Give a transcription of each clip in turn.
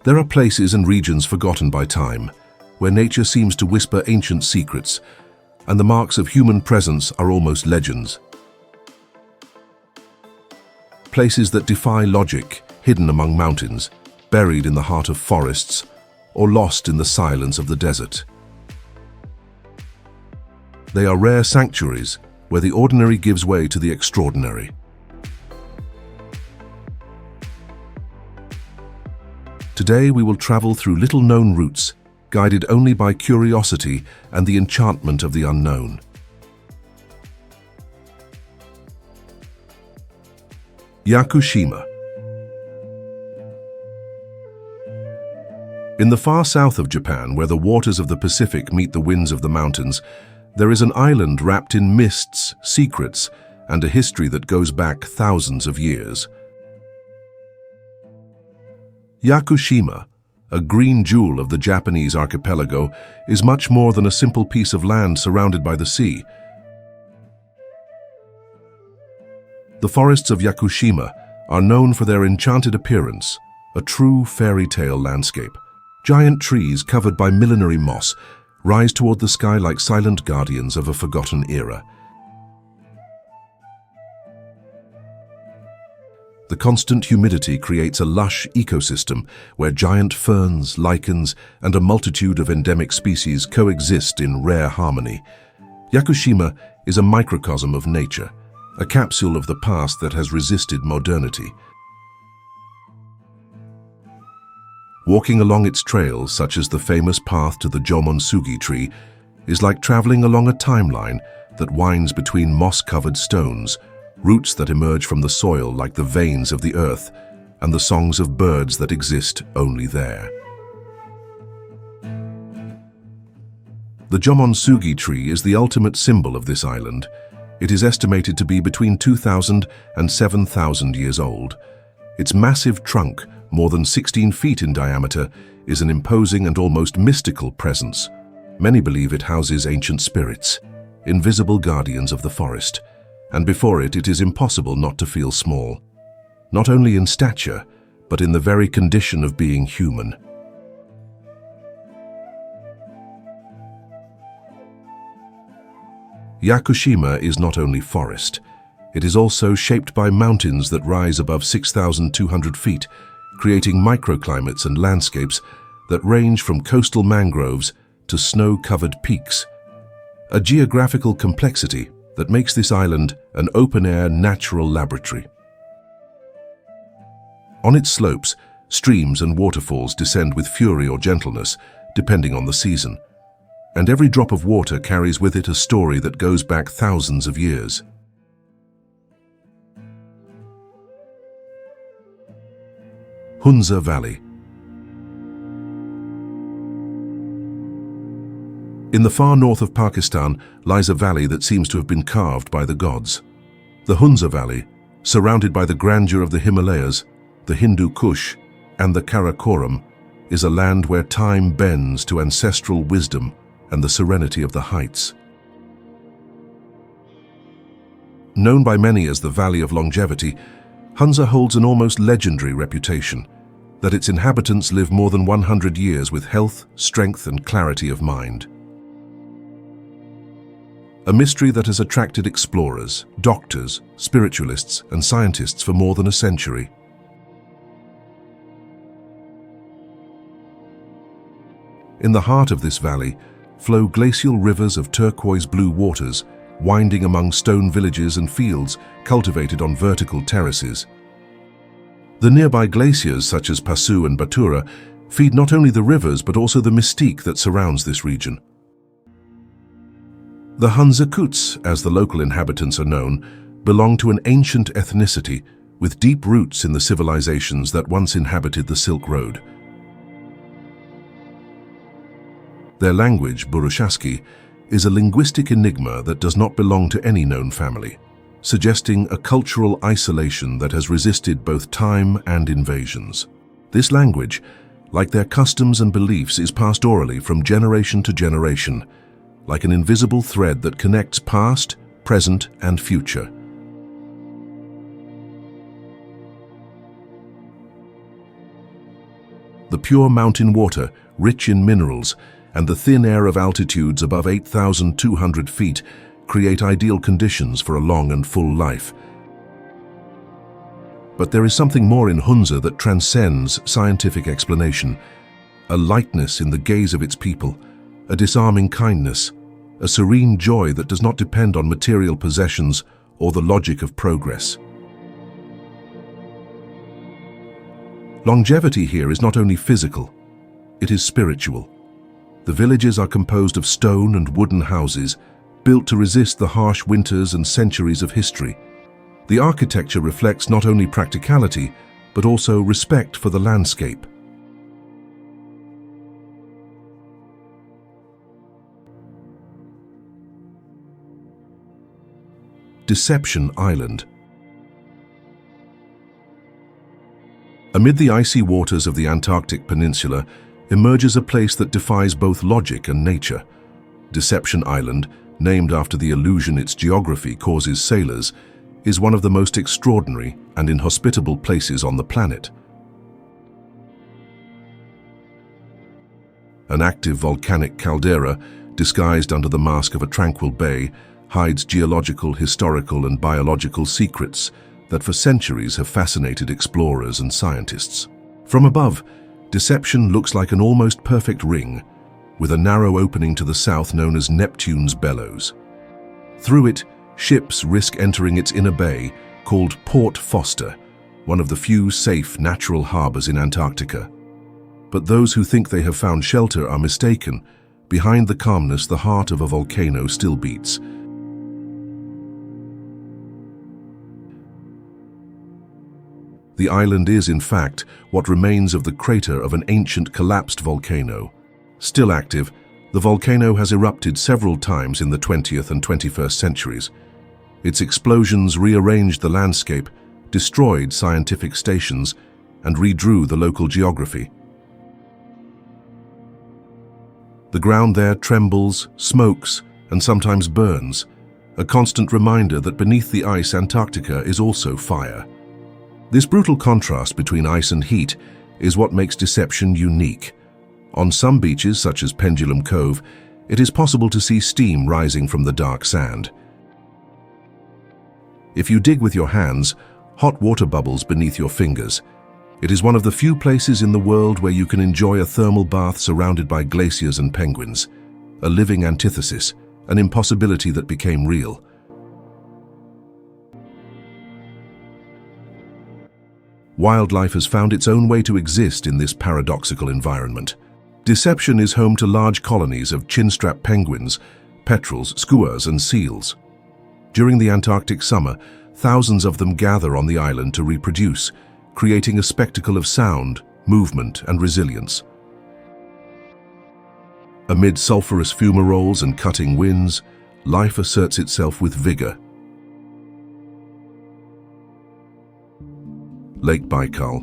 There are places and regions forgotten by time, where nature seems to whisper ancient secrets, and the marks of human presence are almost legends. Places that defy logic, hidden among mountains, buried in the heart of forests, or lost in the silence of the desert. They are rare sanctuaries, where the ordinary gives way to the extraordinary. Today we will travel through little-known routes, guided only by curiosity and the enchantment of the unknown. Yakushima. In the far south of Japan, where the waters of the Pacific meet the winds of the mountains, there is an island wrapped in mists, secrets, and a history that goes back thousands of years. Yakushima, a green jewel of the Japanese archipelago, is much more than a simple piece of land surrounded by the sea. The forests of Yakushima are known for their enchanted appearance, a true fairy tale landscape. Giant trees covered by millenary moss rise toward the sky like silent guardians of a forgotten era. The constant humidity creates a lush ecosystem where giant ferns, lichens, and a multitude of endemic species coexist in rare harmony. Yakushima is a microcosm of nature, a capsule of the past that has resisted modernity. Walking along its trails, such as the famous path to the Jomonsugi tree, is like traveling along a timeline that winds between moss-covered stones, roots that emerge from the soil like the veins of the earth, and the songs of birds that exist only there. The Jomonsugi tree is the ultimate symbol of this island. It is estimated to be between 2,000 and 7,000 years old. Its massive trunk, more than 16 feet in diameter, is an imposing and almost mystical presence. Many believe it houses ancient spirits, invisible guardians of the forest, and before it is impossible not to feel small, not only in stature, but in the very condition of being human. Yakushima is not only forest, it is also shaped by mountains that rise above 6,200 feet, creating microclimates and landscapes that range from coastal mangroves to snow-covered peaks. A geographical complexity that makes this island an open-air natural laboratory. On its slopes, streams and waterfalls descend with fury or gentleness, depending on the season, and every drop of water carries with it a story that goes back thousands of years. Hunza Valley. In the far north of Pakistan lies a valley that seems to have been carved by the gods. The Hunza Valley, surrounded by the grandeur of the Himalayas, the Hindu Kush, and the Karakoram, is a land where time bends to ancestral wisdom and the serenity of the heights. Known by many as the Valley of Longevity, Hunza holds an almost legendary reputation, that its inhabitants live more than 100 years with health, strength, and clarity of mind. A mystery that has attracted explorers, doctors, spiritualists, and scientists for more than a century. In the heart of this valley flow glacial rivers of turquoise blue waters, winding among stone villages and fields cultivated on vertical terraces. The nearby glaciers, such as Pasu and Batura, feed not only the rivers but also the mystique that surrounds this region. The Hunza-Kuts, as the local inhabitants are known, belong to an ancient ethnicity with deep roots in the civilizations that once inhabited the Silk Road. Their language, Burushaski, is a linguistic enigma that does not belong to any known family, suggesting a cultural isolation that has resisted both time and invasions. This language, like their customs and beliefs, is passed orally from generation to generation, like an invisible thread that connects past, present, and future. The pure mountain water, rich in minerals, and the thin air of altitudes above 8,200 feet create ideal conditions for a long and full life. But there is something more in Hunza that transcends scientific explanation. A lightness in the gaze of its people, a disarming kindness, a serene joy that does not depend on material possessions or the logic of progress. Longevity here is not only physical, it is spiritual. The villages are composed of stone and wooden houses, built to resist the harsh winters and centuries of history. The architecture reflects not only practicality, but also respect for the landscape. Deception Island. Amid the icy waters of the Antarctic Peninsula emerges a place that defies both logic and nature. Deception Island, named after the illusion its geography causes sailors, is one of the most extraordinary and inhospitable places on the planet. An active volcanic caldera, disguised under the mask of a tranquil bay, hides geological, historical, and biological secrets that for centuries have fascinated explorers and scientists. From above, Deception looks like an almost perfect ring, with a narrow opening to the south known as Neptune's Bellows. Through it, ships risk entering its inner bay, called Port Foster, one of the few safe natural harbors in Antarctica. But those who think they have found shelter are mistaken. Behind the calmness, the heart of a volcano still beats. The island is, in fact, what remains of the crater of an ancient collapsed volcano. Still active, the volcano has erupted several times in the 20th and 21st centuries. Its explosions rearranged the landscape, destroyed scientific stations, and redrew the local geography. The ground there trembles, smokes, and sometimes burns, a constant reminder that beneath the ice Antarctica is also fire. This brutal contrast between ice and heat is what makes Deception unique. On some beaches, such as Pendulum Cove, it is possible to see steam rising from the dark sand. If you dig with your hands, hot water bubbles beneath your fingers. It is one of the few places in the world where you can enjoy a thermal bath surrounded by glaciers and penguins, a living antithesis, an impossibility that became real. Wildlife has found its own way to exist in this paradoxical environment. Deception is home to large colonies of chinstrap penguins, petrels, skuas, and seals. During the Antarctic summer, thousands of them gather on the island to reproduce, creating a spectacle of sound, movement, and resilience. Amid sulphurous fumaroles and cutting winds, life asserts itself with vigor. Lake Baikal.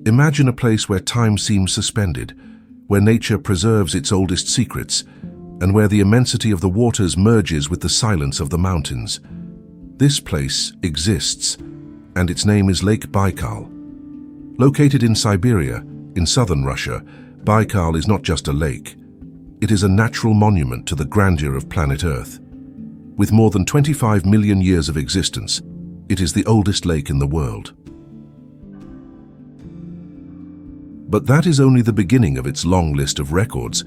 Imagine a place where time seems suspended, where nature preserves its oldest secrets, and where the immensity of the waters merges with the silence of the mountains. This place exists, and its name is Lake Baikal. Located in Siberia, in southern Russia, Baikal is not just a lake. It is a natural monument to the grandeur of planet Earth. With more than 25 million years of existence, it is the oldest lake in the world. But that is only the beginning of its long list of records.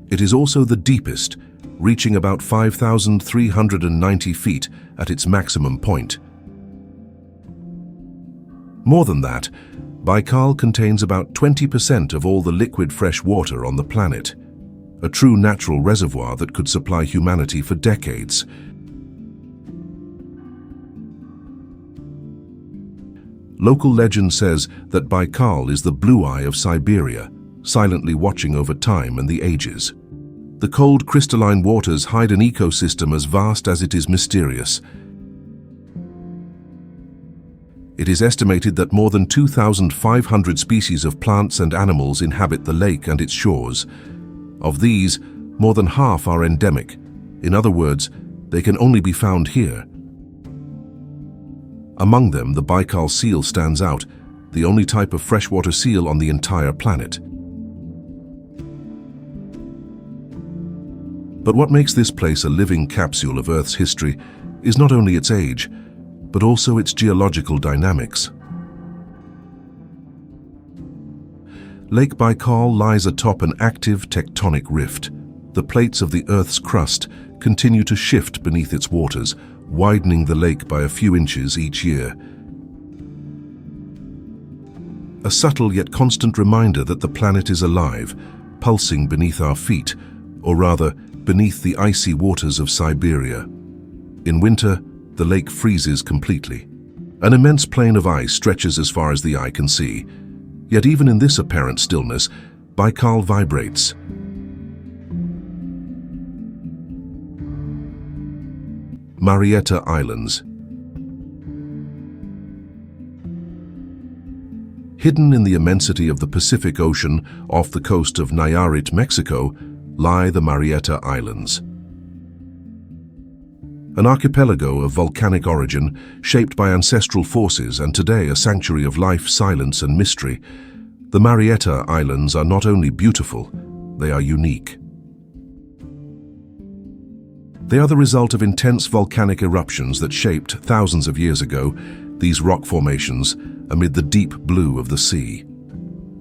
It is also the deepest, reaching about 5,390 feet at its maximum point. More than that, Baikal contains about 20% of all the liquid fresh water on the planet, a true natural reservoir that could supply humanity for decades. Local legend says that Baikal is the blue eye of Siberia, silently watching over time and the ages. The cold crystalline waters hide an ecosystem as vast as it is mysterious. It is estimated that more than 2,500 species of plants and animals inhabit the lake and its shores. Of these, more than half are endemic. In other words, they can only be found here. Among them, the Baikal seal stands out. the only type of freshwater seal on the entire planet. But what makes this place a living capsule of Earth's history is not only its age, but also its geological dynamics. Lake Baikal lies atop an active tectonic rift. The plates of the Earth's crust continue to shift beneath its waters, widening the lake by a few inches each year. A subtle yet constant reminder that the planet is alive, pulsing beneath our feet, or rather, beneath the icy waters of Siberia. In winter, the lake freezes completely. An immense plain of ice stretches as far as the eye can see. Yet even in this apparent stillness, Baikal vibrates. Marietta Islands. Hidden in the immensity of the Pacific Ocean off the coast of Nayarit, Mexico, lie the Marietta Islands. An archipelago of volcanic origin, shaped by ancestral forces and today a sanctuary of life, silence and mystery, the Marietta Islands are not only beautiful, they are unique. They are the result of intense volcanic eruptions that shaped, thousands of years ago, these rock formations amid the deep blue of the sea.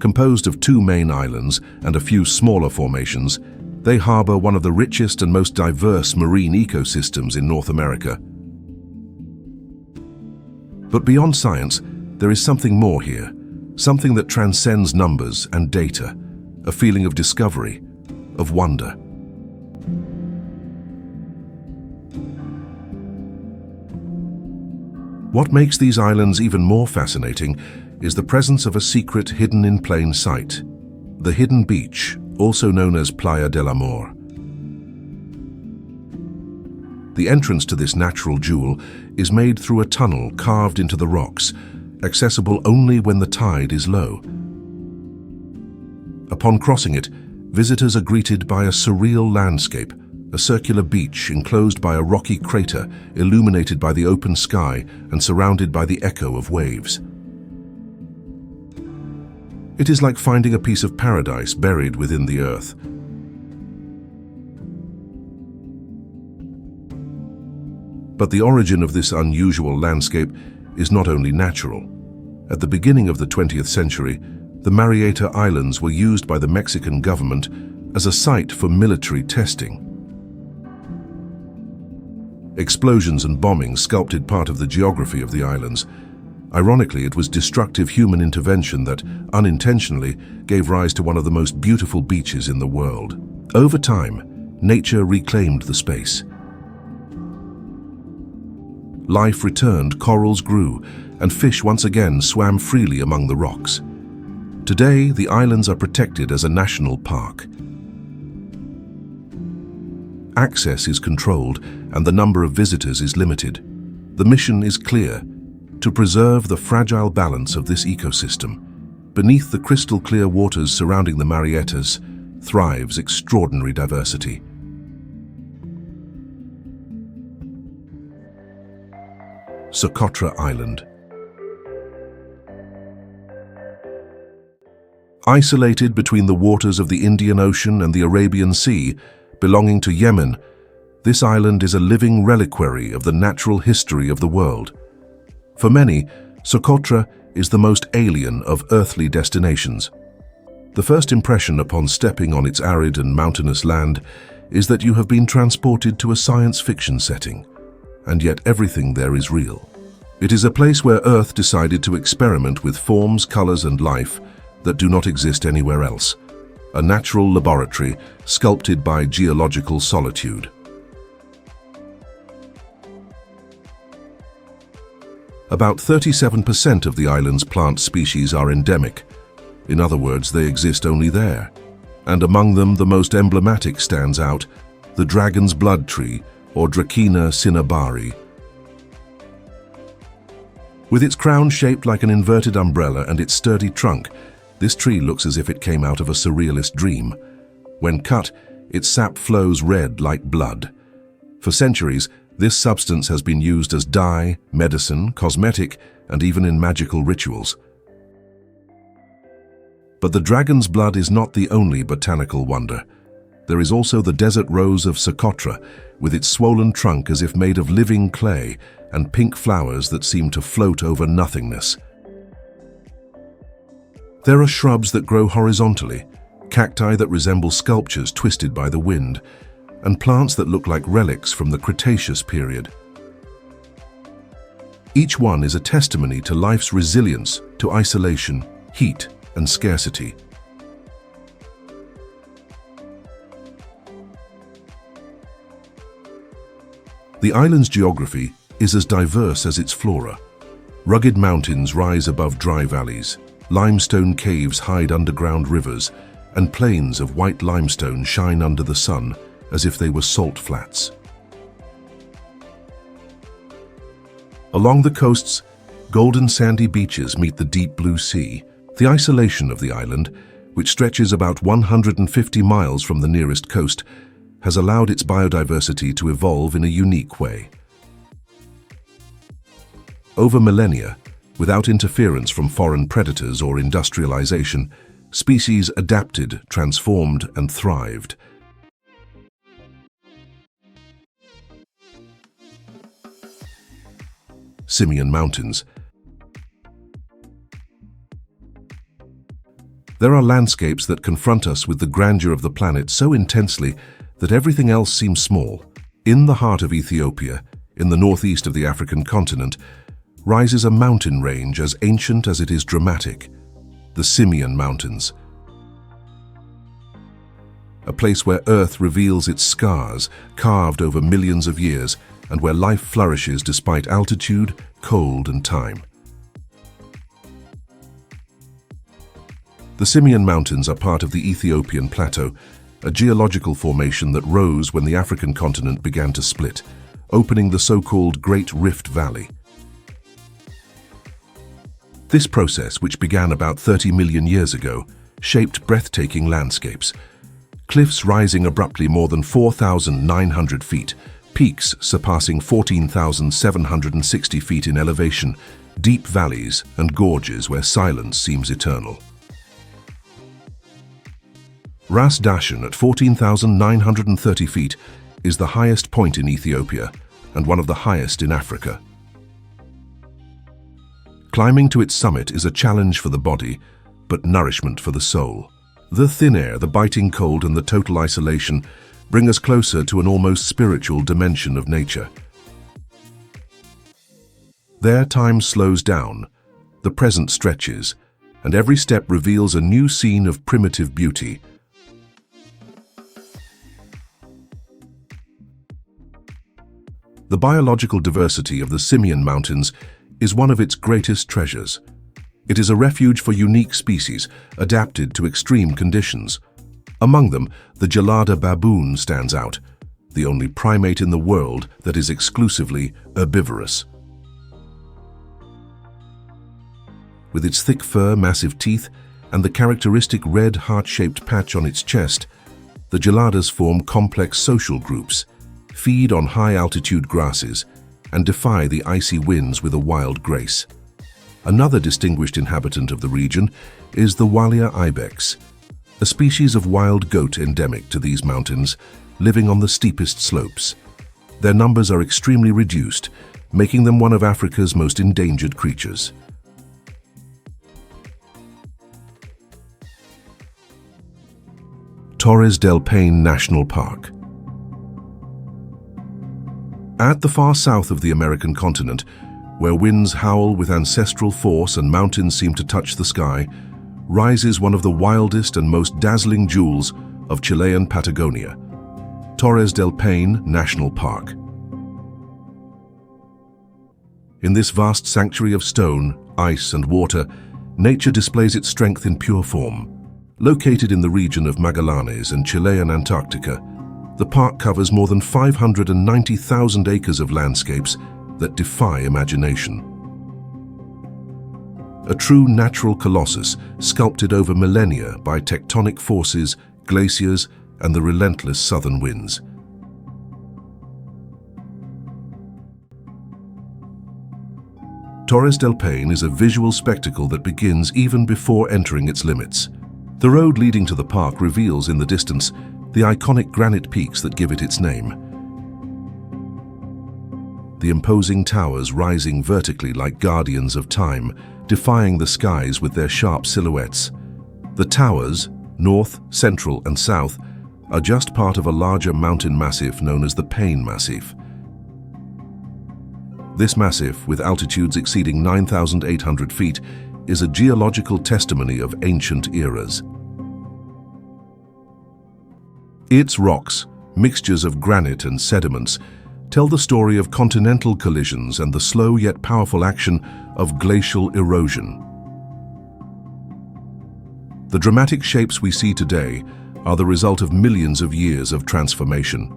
Composed of 2 main islands and a few smaller formations, they harbor one of the richest and most diverse marine ecosystems in North America. But beyond science, there is something more here, something that transcends numbers and data, a feeling of discovery, of wonder. What makes these islands even more fascinating is the presence of a secret hidden in plain sight, the hidden beach, also known as Playa del Amor. The entrance to this natural jewel is made through a tunnel carved into the rocks, accessible only when the tide is low. Upon crossing it, visitors are greeted by a surreal landscape, a circular beach enclosed by a rocky crater illuminated by the open sky and surrounded by the echo of waves. It is like finding a piece of paradise buried within the earth. But the origin of this unusual landscape is not only natural. At the beginning of the 20th century, the Marietta Islands were used by the Mexican government as a site for military testing. Explosions and bombing sculpted part of the geography of the islands. Ironically, it was destructive human intervention that, unintentionally, gave rise to one of the most beautiful beaches in the world. Over time, nature reclaimed the space. Life returned, corals grew, and fish once again swam freely among the rocks. Today, the islands are protected as a national park. Access is controlled, and the number of visitors is limited. The mission is clear: to preserve the fragile balance of this ecosystem. Beneath the crystal-clear waters surrounding the Mariettas thrives extraordinary diversity. Socotra Island. Isolated between the waters of the Indian Ocean and the Arabian Sea, belonging to Yemen, this island is a living reliquary of the natural history of the world. For many, Socotra is the most alien of earthly destinations. The first impression upon stepping on its arid and mountainous land is that you have been transported to a science fiction setting, and yet everything there is real. It is a place where Earth decided to experiment with forms, colors, and life that do not exist anywhere else. A natural laboratory sculpted by geological solitude. About 37% of the island's plant species are endemic. In other words, they exist only there. And among them, the most emblematic stands out, the dragon's blood tree, or Dracaena cinnabari. With its crown shaped like an inverted umbrella and its sturdy trunk, this tree looks as if it came out of a surrealist dream. When cut, its sap flows red like blood. For centuries, this substance has been used as dye, medicine, cosmetic, and even in magical rituals. But the dragon's blood is not the only botanical wonder. There is also the desert rose of Socotra, with its swollen trunk as if made of living clay and pink flowers that seem to float over nothingness. There are shrubs that grow horizontally, cacti that resemble sculptures twisted by the wind, and plants that look like relics from the Cretaceous period. Each one is a testimony to life's resilience to isolation, heat, and scarcity. The island's geography is as diverse as its flora. Rugged mountains rise above dry valleys, limestone caves hide underground rivers, and plains of white limestone shine under the sun as if they were salt flats. Along the coasts, golden sandy beaches meet the deep blue sea. The isolation of the island, which stretches about 150 miles from the nearest coast, has allowed its biodiversity to evolve in a unique way. Over millennia, without interference from foreign predators or industrialization, species adapted, transformed, and thrived. Simien Mountains. There are landscapes that confront us with the grandeur of the planet so intensely that everything else seems small. In the heart of Ethiopia, in the northeast of the African continent, rises a mountain range as ancient as it is dramatic, the Simien Mountains. A place where Earth reveals its scars, carved over millions of years, and where life flourishes despite altitude, cold, and time. The Simien Mountains are part of the Ethiopian Plateau, a geological formation that rose when the African continent began to split, opening the so-called Great Rift Valley. This process, which began about 30 million years ago, shaped breathtaking landscapes. Cliffs rising abruptly more than 4,900 feet, peaks surpassing 14,760 feet in elevation, deep valleys and gorges where silence seems eternal. Ras Dashen at 14,930 feet is the highest point in Ethiopia and one of the highest in Africa. Climbing to its summit is a challenge for the body, but nourishment for the soul. The thin air, the biting cold, and the total isolation bring us closer to an almost spiritual dimension of nature. There, time slows down, the present stretches, and every step reveals a new scene of primitive beauty. The biological diversity of the Simien Mountains is one of its greatest treasures. It is a refuge for unique species, adapted to extreme conditions. Among them, the Gelada baboon stands out, the only primate in the world that is exclusively herbivorous. With its thick fur, massive teeth, and the characteristic red heart-shaped patch on its chest, the geladas form complex social groups, feed on high-altitude grasses, and defy the icy winds with a wild grace. Another distinguished inhabitant of the region is the Walia ibex, a species of wild goat endemic to these mountains, living on the steepest slopes. Their numbers are extremely reduced, making them one of Africa's most endangered creatures. Torres del Paine National Park. At the far south of the American continent, where winds howl with ancestral force and mountains seem to touch the sky, rises one of the wildest and most dazzling jewels of Chilean Patagonia, Torres del Paine National Park. In this vast sanctuary of stone, ice, and water, nature displays its strength in pure form. Located in the region of Magallanes and Chilean Antarctica, the park covers more than 590,000 acres of landscapes that defy imagination. A true natural colossus sculpted over millennia by tectonic forces, glaciers, and the relentless southern winds. Torres del Paine is a visual spectacle that begins even before entering its limits. The road leading to the park reveals in the distance the iconic granite peaks that give it its name. The imposing towers rising vertically like guardians of time, defying the skies with their sharp silhouettes. The towers, north, central, and south, are just part of a larger mountain massif known as the Paine Massif. This massif, with altitudes exceeding 9,800 feet, is a geological testimony of ancient eras. Its rocks, mixtures of granite and sediments, tell the story of continental collisions and the slow yet powerful action of glacial erosion. The dramatic shapes we see today are the result of millions of years of transformation.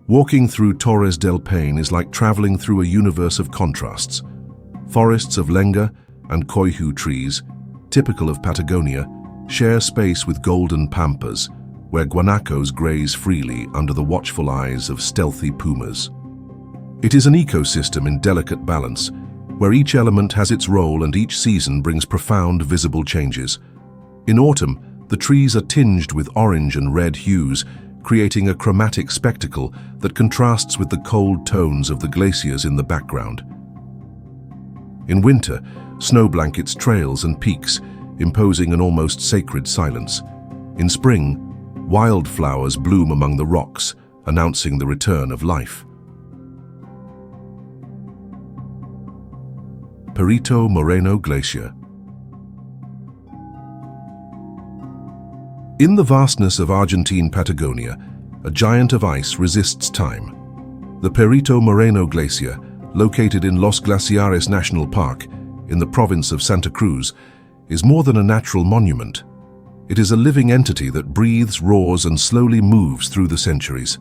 Walking through Torres del Paine is like traveling through a universe of contrasts. Forests of lenga and coihu trees, typical of Patagonia, share space with golden pampas, where guanacos graze freely under the watchful eyes of stealthy pumas. It is an ecosystem in delicate balance, where each element has its role and each season brings profound visible changes. In autumn, the trees are tinged with orange and red hues, creating a chromatic spectacle that contrasts with the cold tones of the glaciers in the background. In winter, snow blankets trails and peaks, imposing an almost sacred silence. In spring, wildflowers bloom among the rocks, announcing the return of life. Perito Moreno Glacier. In the vastness of Argentine Patagonia, a giant of ice resists time. The Perito Moreno Glacier, located in Los Glaciares National Park, in the province of Santa Cruz, is more than a natural monument. It is a living entity that breathes, roars, and slowly moves through the centuries.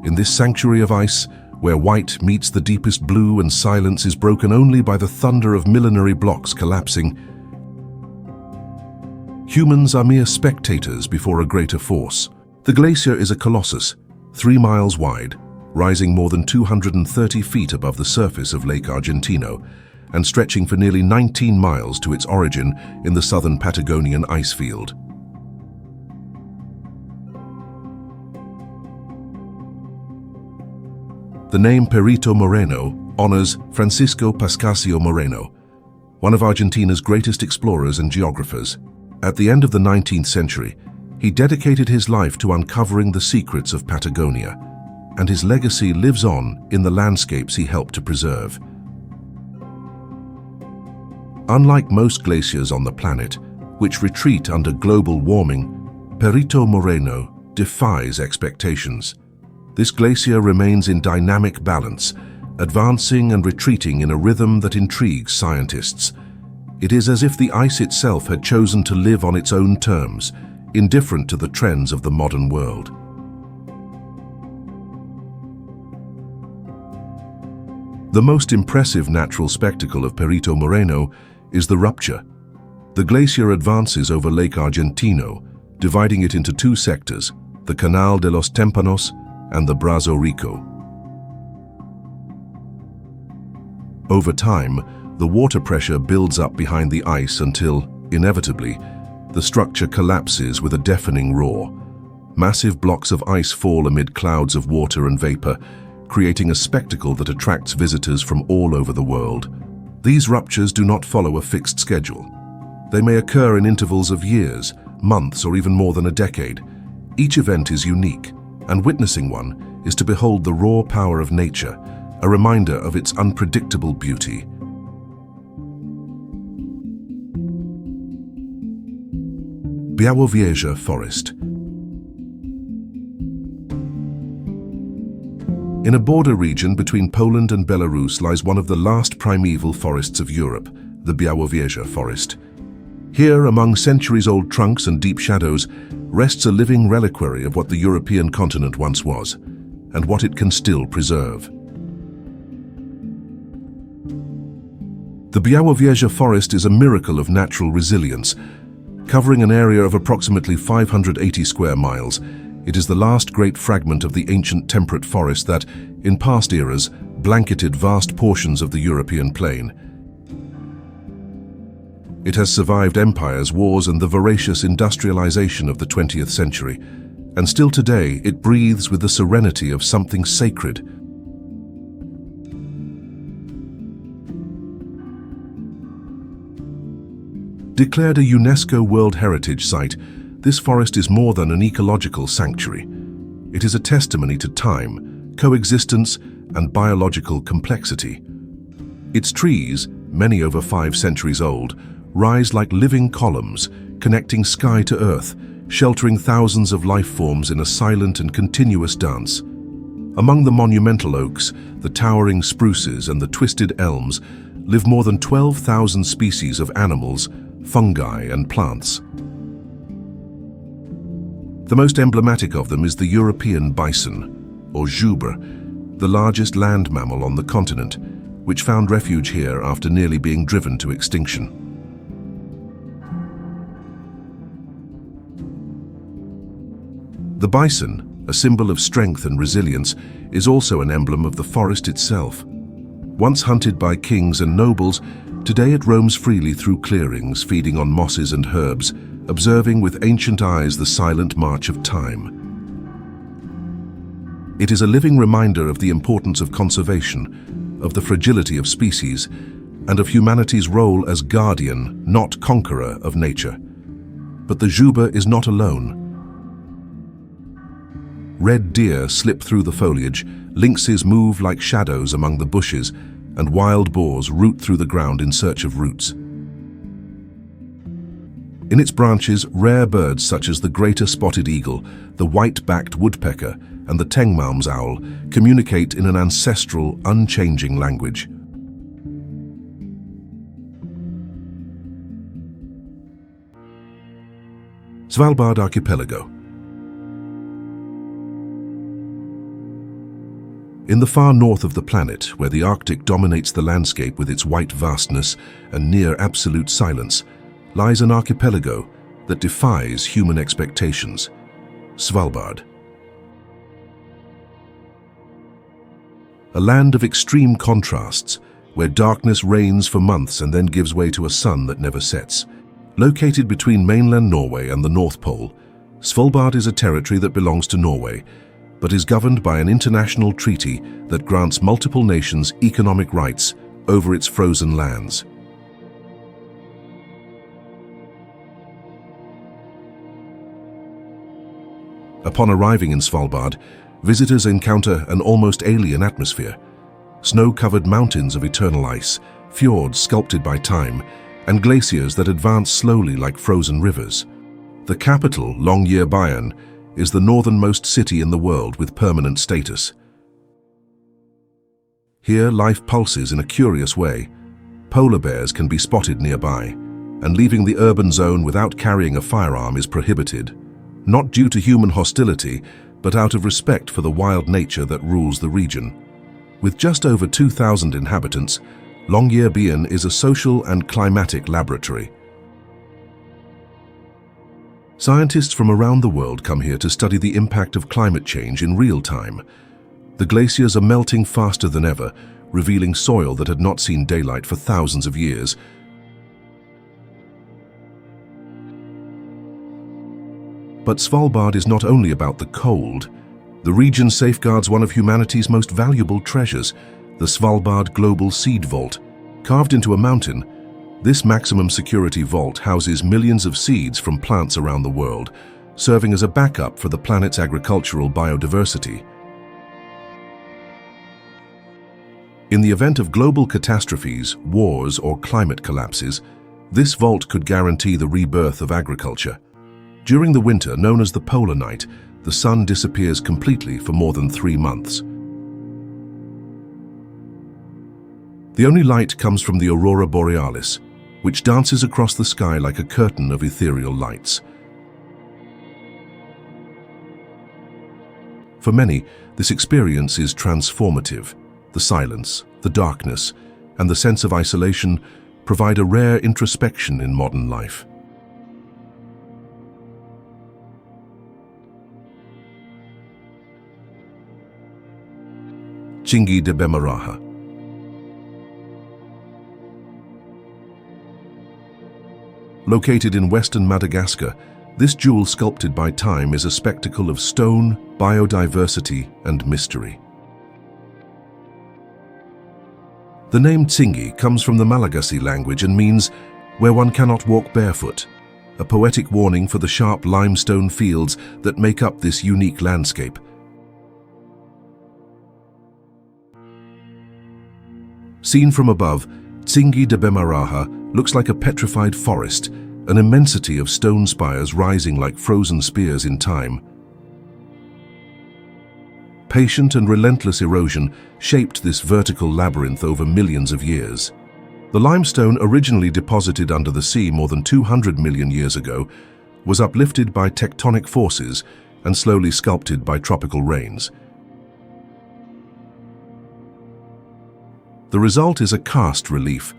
In this sanctuary of ice, where white meets the deepest blue and silence is broken only by the thunder of millenary blocks collapsing, humans are mere spectators before a greater force. The glacier is a colossus, 3 miles wide, rising more than 230 feet above the surface of Lake Argentino, and stretching for nearly 19 miles to its origin in the southern Patagonian ice field. The name Perito Moreno honors Francisco Pascasio Moreno, one of Argentina's greatest explorers and geographers. At the end of the 19th century, he dedicated his life to uncovering the secrets of Patagonia, and his legacy lives on in the landscapes he helped to preserve. Unlike most glaciers on the planet, which retreat under global warming, Perito Moreno defies expectations. This glacier remains in dynamic balance, advancing and retreating in a rhythm that intrigues scientists. It is as if the ice itself had chosen to live on its own terms, indifferent to the trends of the modern world. The most impressive natural spectacle of Perito Moreno is the rupture. The glacier advances over Lake Argentino, dividing it into 2 sectors, the Canal de los Témpanos and the Brazo Rico. Over time, the water pressure builds up behind the ice until, inevitably, the structure collapses with a deafening roar. Massive blocks of ice fall amid clouds of water and vapor, creating a spectacle that attracts visitors from all over the world. These ruptures do not follow a fixed schedule. They may occur in intervals of years, months, or even more than a decade. Each event is unique, and witnessing one is to behold the raw power of nature, a reminder of its unpredictable beauty. Białowieża Forest. In a border region between Poland and Belarus lies one of the last primeval forests of Europe, the Białowieża Forest. Here, among centuries-old trunks and deep shadows, rests a living reliquary of what the European continent once was, and what it can still preserve. The Białowieża Forest is a miracle of natural resilience. Covering an area of approximately 580 square miles, it is the last great fragment of the ancient temperate forest that, in past eras, blanketed vast portions of the European plain. It has survived empires, wars, and the voracious industrialization of the 20th century, and still today it breathes with the serenity of something sacred. Declared a UNESCO World Heritage Site, this forest is more than an ecological sanctuary. It is a testimony to time, coexistence, and biological complexity. Its trees, many over 5 centuries old, rise like living columns, connecting sky to earth, sheltering thousands of life forms in a silent and continuous dance. Among the monumental oaks, the towering spruces, and the twisted elms live more than 12,000 species of animals, fungi, and plants. The most emblematic of them is the European bison, or zebra, the largest land mammal on the continent, which found refuge here after nearly being driven to extinction. The bison, a symbol of strength and resilience, is also an emblem of the forest itself. Once hunted by kings and nobles, today it roams freely through clearings, feeding on mosses and herbs, observing with ancient eyes the silent march of time. It is a living reminder of the importance of conservation, of the fragility of species, and of humanity's role as guardian, not conqueror, of nature. But the zebra is not alone. Red deer slip through the foliage, lynxes move like shadows among the bushes, and wild boars root through the ground in search of roots. In its branches, rare birds such as the greater spotted eagle, the white-backed woodpecker, and the Tengmalm's owl communicate in an ancestral, unchanging language. Svalbard Archipelago. In the far north of the planet, where the Arctic dominates the landscape with its white vastness and near absolute silence, lies an archipelago that defies human expectations: Svalbard. A land of extreme contrasts, where darkness reigns for months and then gives way to a sun that never sets. Located between mainland Norway and the North Pole, Svalbard is a territory that belongs to Norway, but is governed by an international treaty that grants multiple nations economic rights over its frozen lands. Upon arriving in Svalbard, visitors encounter an almost alien atmosphere. Snow-covered mountains of eternal ice, fjords sculpted by time, and glaciers that advance slowly like frozen rivers. The capital, Longyearbyen, is the northernmost city in the world with permanent status. Here, life pulses in a curious way. Polar bears can be spotted nearby, and leaving the urban zone without carrying a firearm is prohibited, not due to human hostility, but out of respect for the wild nature that rules the region. With just over 2,000 inhabitants, Longyearbyen is a social and climatic laboratory. Scientists from around the world come here to study the impact of climate change in real time. The glaciers are melting faster than ever, revealing soil that had not seen daylight for thousands of years. But Svalbard is not only about the cold. The region safeguards one of humanity's most valuable treasures, the Svalbard Global Seed Vault. Carved into a mountain, this maximum security vault houses millions of seeds from plants around the world, serving as a backup for the planet's agricultural biodiversity. In the event of global catastrophes, wars, or climate collapses, this vault could guarantee the rebirth of agriculture. During the winter, known as the polar night, the sun disappears completely for more than 3 months. The only light comes from the aurora borealis, which dances across the sky like a curtain of ethereal lights. For many, this experience is transformative. The silence, the darkness, and the sense of isolation provide a rare introspection in modern life. Tsingy de Bemaraha. Located in western Madagascar, this jewel sculpted by time is a spectacle of stone, biodiversity, and mystery. The name Tsingy comes from the Malagasy language and means where one cannot walk barefoot, a poetic warning for the sharp limestone fields that make up this unique landscape. Seen from above, Tsingy de Bemaraha looks like a petrified forest, an immensity of stone spires rising like frozen spears in time. Patient and relentless erosion shaped this vertical labyrinth over millions of years. The limestone, originally deposited under the sea more than 200 million years ago, was uplifted by tectonic forces and slowly sculpted by tropical rains. The result is a karst relief,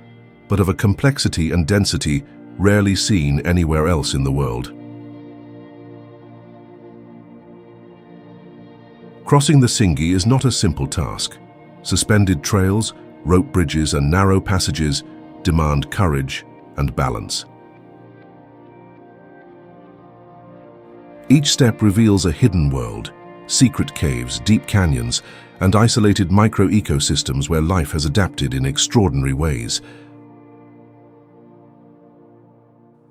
but of a complexity and density rarely seen anywhere else in the world. Crossing the Tsingy is not a simple task. Suspended trails, rope bridges, and narrow passages demand courage and balance. Each step reveals a hidden world, secret caves, deep canyons, and isolated micro-ecosystems where life has adapted in extraordinary ways.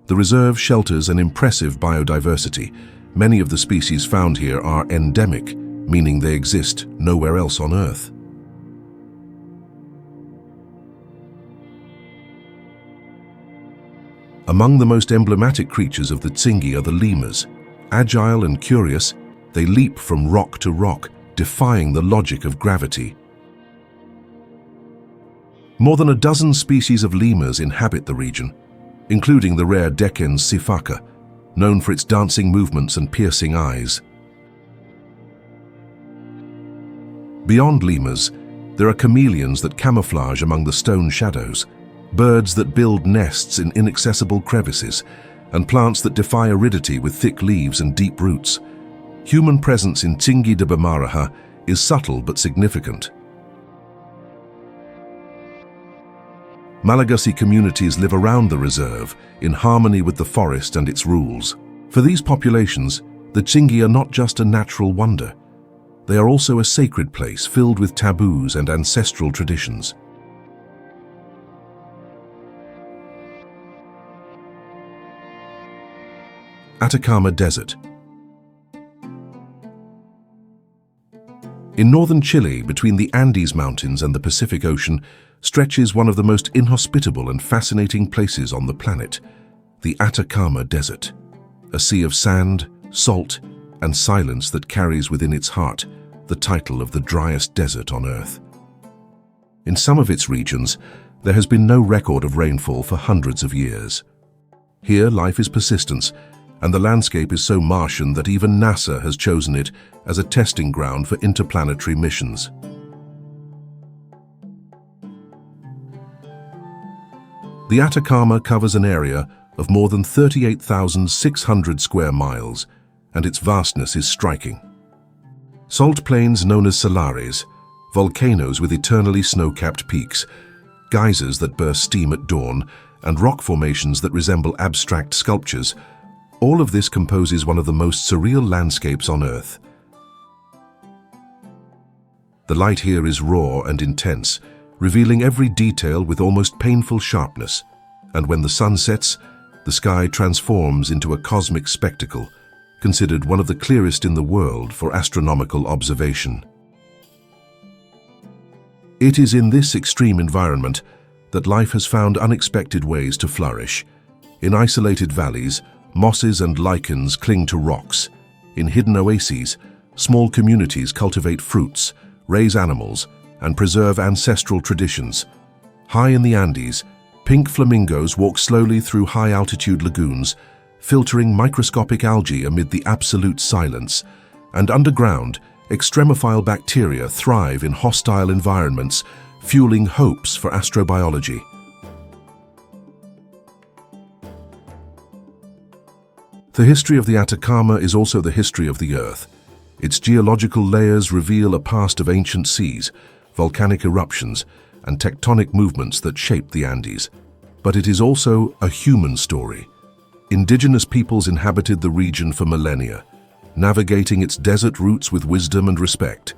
The reserve shelters an impressive biodiversity. Many of the species found here are endemic, meaning they exist nowhere else on Earth. Among the most emblematic creatures of the Tsingy are the lemurs. Agile and curious, they leap from rock to rock, defying the logic of gravity. More than a dozen species of lemurs inhabit the region, including the rare Deccan's sifaka, known for its dancing movements and piercing eyes. Beyond lemurs, there are chameleons that camouflage among the stone shadows, birds that build nests in inaccessible crevices, and plants that defy aridity with thick leaves and deep roots. Human presence in Tsingy de Bemaraha is subtle but significant. Malagasy communities live around the reserve, in harmony with the forest and its rules. For these populations, the Tsingy are not just a natural wonder. They are also a sacred place filled with taboos and ancestral traditions. Atacama Desert. In northern Chile, between the Andes Mountains and the Pacific Ocean, stretches one of the most inhospitable and fascinating places on the planet, the Atacama Desert, a sea of sand, salt, and silence that carries within its heart the title of the driest desert on Earth. In some of its regions, there has been no record of rainfall for hundreds of years. Here, life is persistent, and the landscape is so Martian that even NASA has chosen it as a testing ground for interplanetary missions. The Atacama covers an area of more than 38,600 square miles, and its vastness is striking. Salt plains known as salares, volcanoes with eternally snow-capped peaks, geysers that burst steam at dawn, and rock formations that resemble abstract sculptures, all of this composes one of the most surreal landscapes on Earth. The light here is raw and intense, revealing every detail with almost painful sharpness, and when the sun sets, the sky transforms into a cosmic spectacle, considered one of the clearest in the world for astronomical observation. It is in this extreme environment that life has found unexpected ways to flourish. In isolated valleys, mosses and lichens cling to rocks. In hidden oases, small communities cultivate fruits, raise animals, and preserve ancestral traditions. High in the Andes, pink flamingos walk slowly through high-altitude lagoons, filtering microscopic algae amid the absolute silence. And underground, extremophile bacteria thrive in hostile environments, fueling hopes for astrobiology. The history of the Atacama is also the history of the Earth. Its geological layers reveal a past of ancient seas, volcanic eruptions, and tectonic movements that shaped the Andes. But it is also a human story. Indigenous peoples inhabited the region for millennia, navigating its desert routes with wisdom and respect.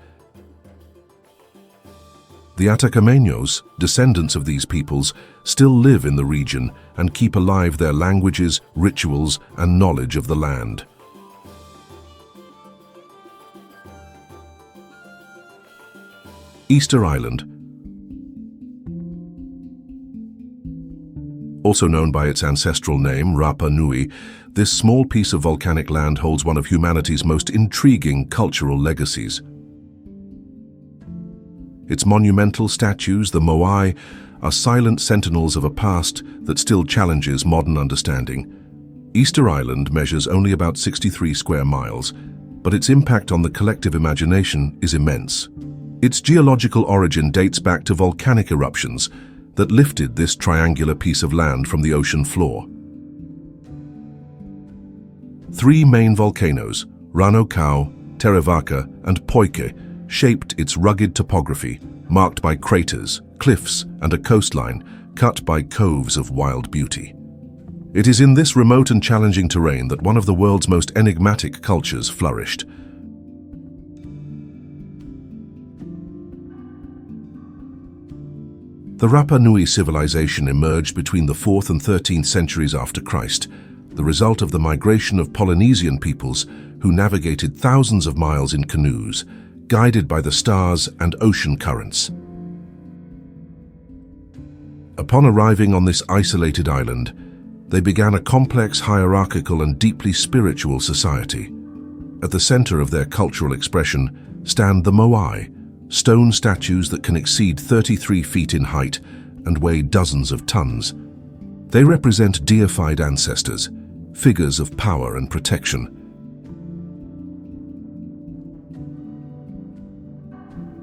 The Atacameños, descendants of these peoples, still live in the region and keep alive their languages, rituals, and knowledge of the land. Easter Island, also known by its ancestral name, Rapa Nui, this small piece of volcanic land holds one of humanity's most intriguing cultural legacies. Its monumental statues, the moai, are silent sentinels of a past that still challenges modern understanding. Easter Island measures only about 63 square miles, but its impact on the collective imagination is immense. Its geological origin dates back to volcanic eruptions that lifted this triangular piece of land from the ocean floor. Three main volcanoes, Rano Kau, Terevaka, and Poike, shaped its rugged topography, marked by craters, cliffs, and a coastline cut by coves of wild beauty. It is in this remote and challenging terrain that one of the world's most enigmatic cultures flourished. The Rapa Nui civilization emerged between the 4th and 13th centuries after Christ, the result of the migration of Polynesian peoples who navigated thousands of miles in canoes, guided by the stars and ocean currents. Upon arriving on this isolated island, they began a complex, hierarchical, and deeply spiritual society. At the center of their cultural expression stand the moai, stone statues that can exceed 33 feet in height and weigh dozens of tons. They represent deified ancestors, figures of power and protection.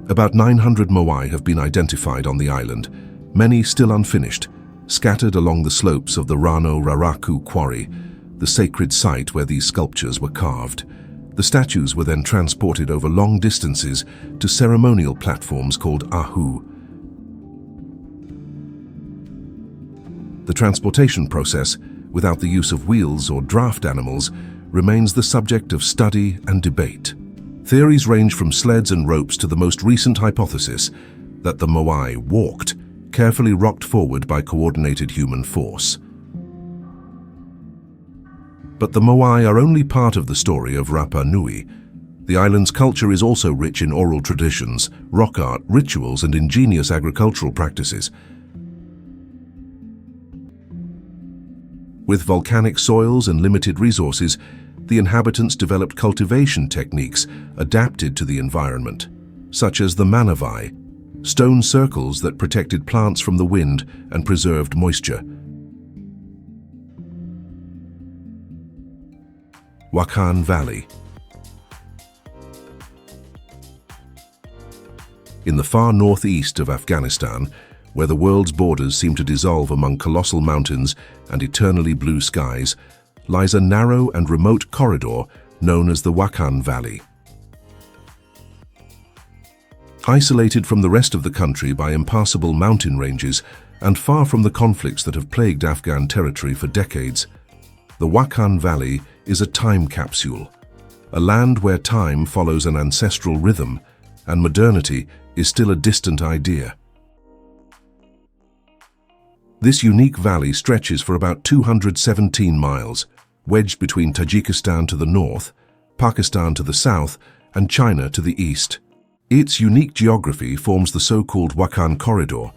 About 900 moai have been identified on the island, many still unfinished, scattered along the slopes of the Rano Raraku quarry, the sacred site where these sculptures were carved. The statues were then transported over long distances to ceremonial platforms called ahu. The transportation process, without the use of wheels or draft animals, remains the subject of study and debate. Theories range from sleds and ropes to the most recent hypothesis that the moai walked, carefully rocked forward by coordinated human force. But the moai are only part of the story of Rapa Nui. The island's culture is also rich in oral traditions, rock art, rituals, and ingenious agricultural practices. With volcanic soils and limited resources, the inhabitants developed cultivation techniques adapted to the environment, such as the manavai, stone circles that protected plants from the wind and preserved moisture. Wakhan Valley. In the far northeast of Afghanistan, where the world's borders seem to dissolve among colossal mountains and eternally blue skies, lies a narrow and remote corridor known as the Wakhan Valley. Isolated from the rest of the country by impassable mountain ranges and far from the conflicts that have plagued Afghan territory for decades, the Wakhan Valley is a time capsule, a land where time follows an ancestral rhythm and modernity is still a distant idea. This unique valley stretches for about 217 miles, wedged between Tajikistan to the north, Pakistan to the south, and China to the east. Its unique geography forms the so-called Wakhan Corridor,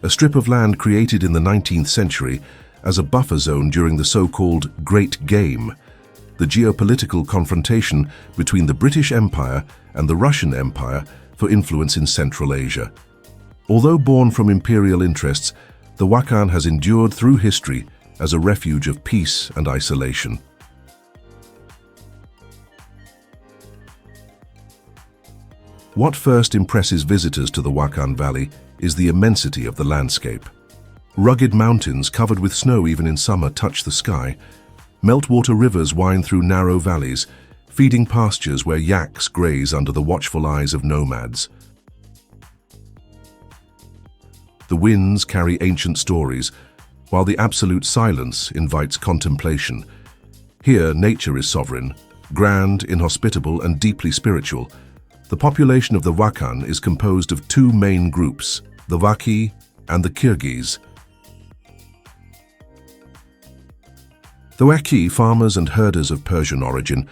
a strip of land created in the 19th century as a buffer zone during the so-called Great Game, the geopolitical confrontation between the British Empire and the Russian Empire for influence in Central Asia. Although born from imperial interests, the Wakhan has endured through history as a refuge of peace and isolation. What first impresses visitors to the Wakhan Valley is the immensity of the landscape. Rugged mountains covered with snow even in summer touch the sky. Meltwater rivers wind through narrow valleys, feeding pastures where yaks graze under the watchful eyes of nomads. The winds carry ancient stories, while the absolute silence invites contemplation. Here, nature is sovereign, grand, inhospitable, and deeply spiritual. The population of the Wakhan is composed of two main groups, the Wakhi and the Kyrgyz. The Wakhi, farmers and herders of Persian origin,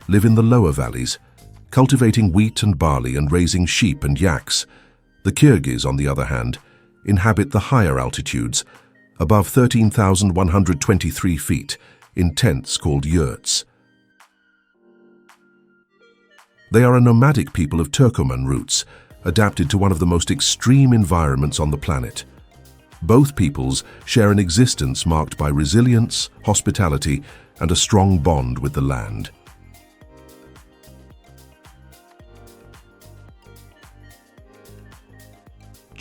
live in the lower valleys, cultivating wheat and barley and raising sheep and yaks. The Kyrgyz, on the other hand, inhabit the higher altitudes, above 13,123 feet, in tents called yurts. They are a nomadic people of Turkoman roots, adapted to one of the most extreme environments on the planet. Both peoples share an existence marked by resilience, hospitality, and a strong bond with the land.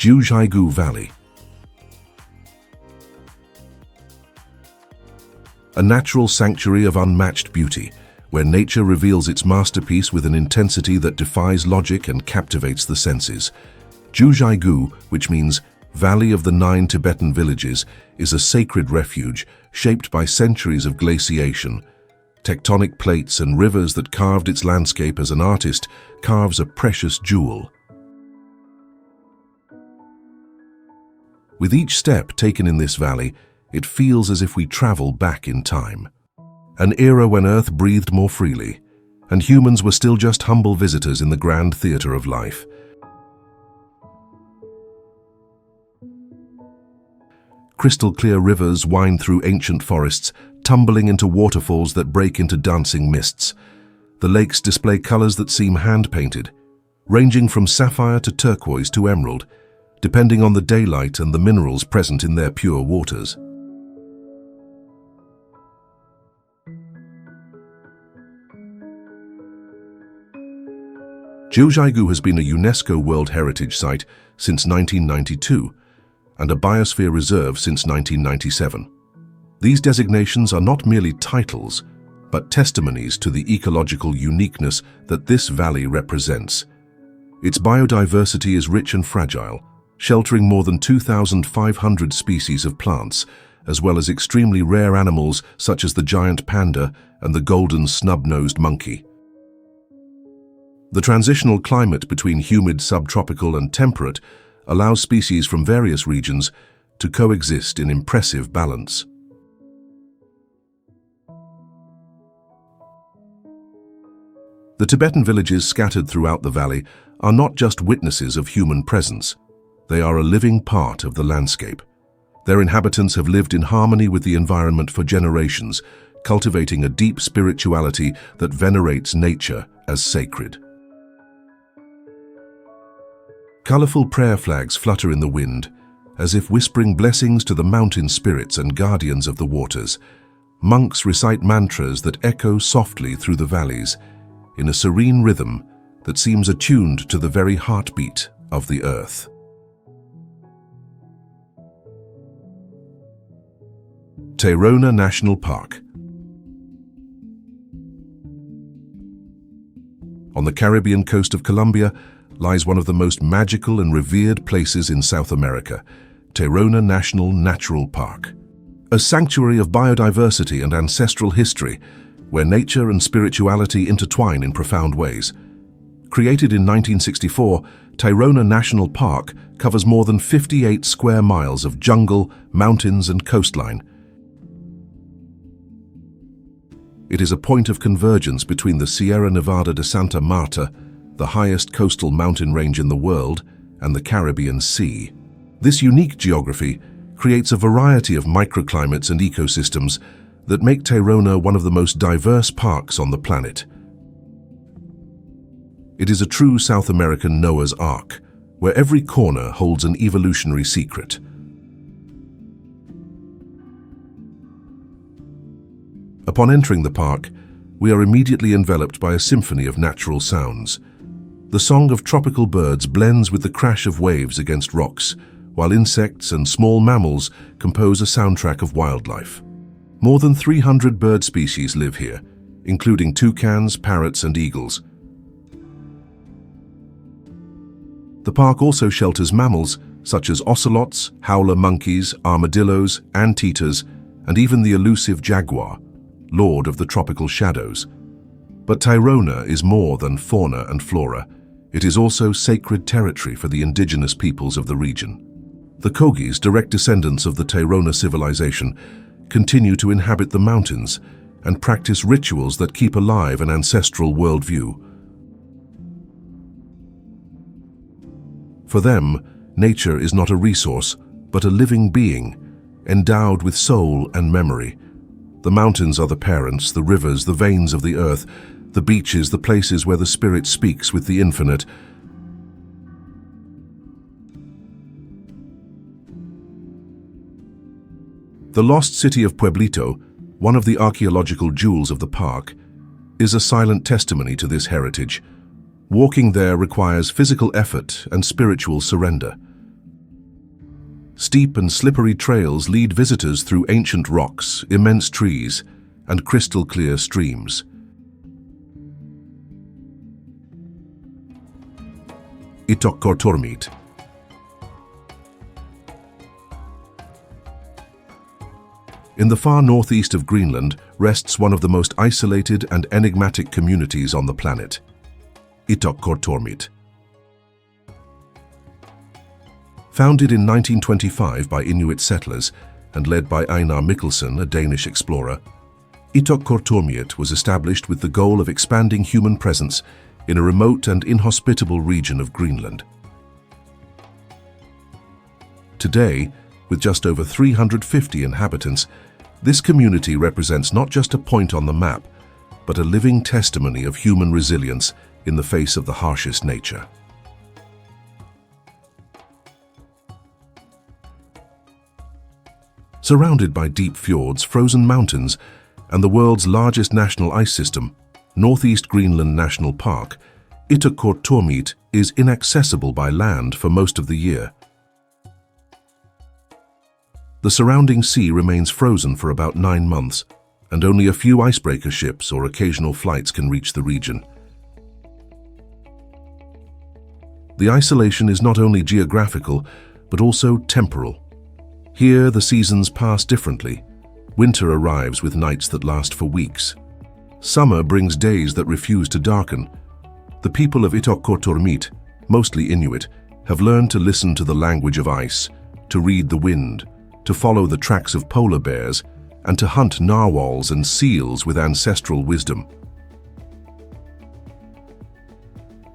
Juzhaigu Valley. A natural sanctuary of unmatched beauty, where nature reveals its masterpiece with an intensity that defies logic and captivates the senses. Juzhaigu, which means Valley of the Nine Tibetan Villages, is a sacred refuge shaped by centuries of glaciation. Tectonic plates and rivers that carved its landscape as an artist carves a precious jewel. With each step taken in this valley, it feels as if we travel back in time. An era when Earth breathed more freely, and humans were still just humble visitors in the grand theater of life. Crystal-clear rivers wind through ancient forests, tumbling into waterfalls that break into dancing mists. The lakes display colors that seem hand-painted, ranging from sapphire to turquoise to emerald, depending on the daylight and the minerals present in their pure waters. Juzhaigu has been a UNESCO World Heritage Site since 1992 and a Biosphere Reserve since 1997. These designations are not merely titles, but testimonies to the ecological uniqueness that this valley represents. Its biodiversity is rich and fragile, sheltering more than 2,500 species of plants, as well as extremely rare animals such as the giant panda and the golden snub-nosed monkey. The transitional climate between humid, subtropical, and temperate allows species from various regions to coexist in impressive balance. The Tibetan villages scattered throughout the valley are not just witnesses of human presence. They are a living part of the landscape. Their inhabitants have lived in harmony with the environment for generations, cultivating a deep spirituality that venerates nature as sacred. Colorful prayer flags flutter in the wind, as if whispering blessings to the mountain spirits and guardians of the waters. Monks recite mantras that echo softly through the valleys, in a serene rhythm that seems attuned to the very heartbeat of the earth. Tayrona National Park. On the Caribbean coast of Colombia lies one of the most magical and revered places in South America, Tayrona National Natural Park. A sanctuary of biodiversity and ancestral history, where nature and spirituality intertwine in profound ways. Created in 1964, Tayrona National Park covers more than 58 square miles of jungle, mountains, and coastline. It is a point of convergence between the Sierra Nevada de Santa Marta, the highest coastal mountain range in the world, and the Caribbean Sea. This unique geography creates a variety of microclimates and ecosystems that make Tayrona one of the most diverse parks on the planet. It is a true South American Noah's Ark, where every corner holds an evolutionary secret. Upon entering the park, we are immediately enveloped by a symphony of natural sounds. The song of tropical birds blends with the crash of waves against rocks, while insects and small mammals compose a soundtrack of wildlife. More than 300 bird species live here, including toucans, parrots, and eagles. The park also shelters mammals such as ocelots, howler monkeys, armadillos, anteaters, and even the elusive jaguar, lord of the tropical shadows. But Tairona is more than fauna and flora. It is also sacred territory for the indigenous peoples of the region. The Kogis, direct descendants of the Tairona civilization, continue to inhabit the mountains and practice rituals that keep alive an ancestral worldview. For them, nature is not a resource, but a living being, endowed with soul and memory. The mountains are the parents, the rivers, the veins of the earth, the beaches, the places where the spirit speaks with the infinite. The lost city of Pueblito, one of the archaeological jewels of the park, is a silent testimony to this heritage. Walking there requires physical effort and spiritual surrender. Steep and slippery trails lead visitors through ancient rocks, immense trees, and crystal-clear streams. Itokkortormiit. In the far northeast of Greenland rests one of the most isolated and enigmatic communities on the planet, Itokkortormiit. Founded in 1925 by Inuit settlers and led by Einar Mikkelsen, a Danish explorer, Itokkortormiit was established with the goal of expanding human presence in a remote and inhospitable region of Greenland. Today, with just over 350 inhabitants, this community represents not just a point on the map, but a living testimony of human resilience in the face of the harshest nature. Surrounded by deep fjords, frozen mountains, and the world's largest national ice system, Northeast Greenland National Park, Itokkortormiit is inaccessible by land for most of the year. The surrounding sea remains frozen for about 9 months, and only a few icebreaker ships or occasional flights can reach the region. The isolation is not only geographical, but also temporal. Here, the seasons pass differently. Winter arrives with nights that last for weeks. Summer brings days that refuse to darken. The people of Itokkortormiit, mostly Inuit, have learned to listen to the language of ice, to read the wind, to follow the tracks of polar bears, and to hunt narwhals and seals with ancestral wisdom.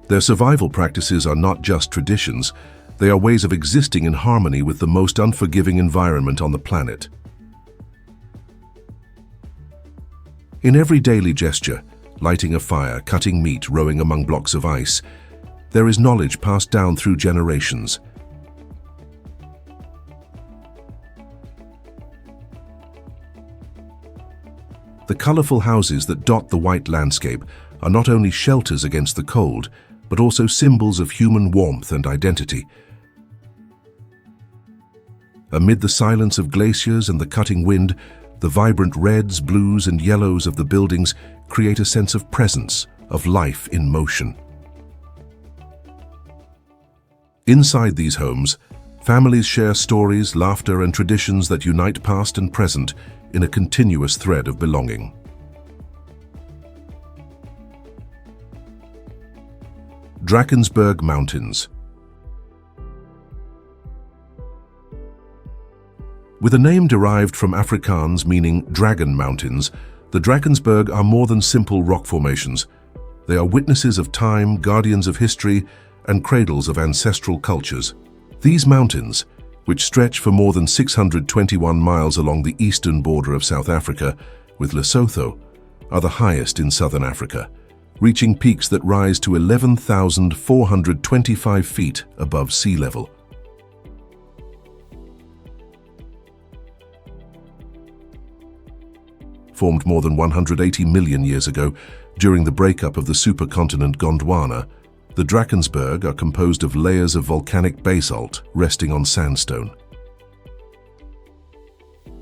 Their survival practices are not just traditions, they are ways of existing in harmony with the most unforgiving environment on the planet. In every daily gesture, lighting a fire, cutting meat, rowing among blocks of ice, there is knowledge passed down through generations. The colorful houses that dot the white landscape are not only shelters against the cold, but also symbols of human warmth and identity. Amid the silence of glaciers and the cutting wind, the vibrant reds, blues, and yellows of the buildings create a sense of presence, of life in motion. Inside these homes, families share stories, laughter, and traditions that unite past and present in a continuous thread of belonging. Drakensberg Mountains. With a name derived from Afrikaans meaning dragon mountains, the Drakensberg are more than simple rock formations. They are witnesses of time, guardians of history, and cradles of ancestral cultures. These mountains, which stretch for more than 621 miles along the eastern border of South Africa with Lesotho, are the highest in southern Africa, reaching peaks that rise to 11,425 feet above sea level. Formed more than 180 million years ago during the breakup of the supercontinent Gondwana, the Drakensberg are composed of layers of volcanic basalt resting on sandstone.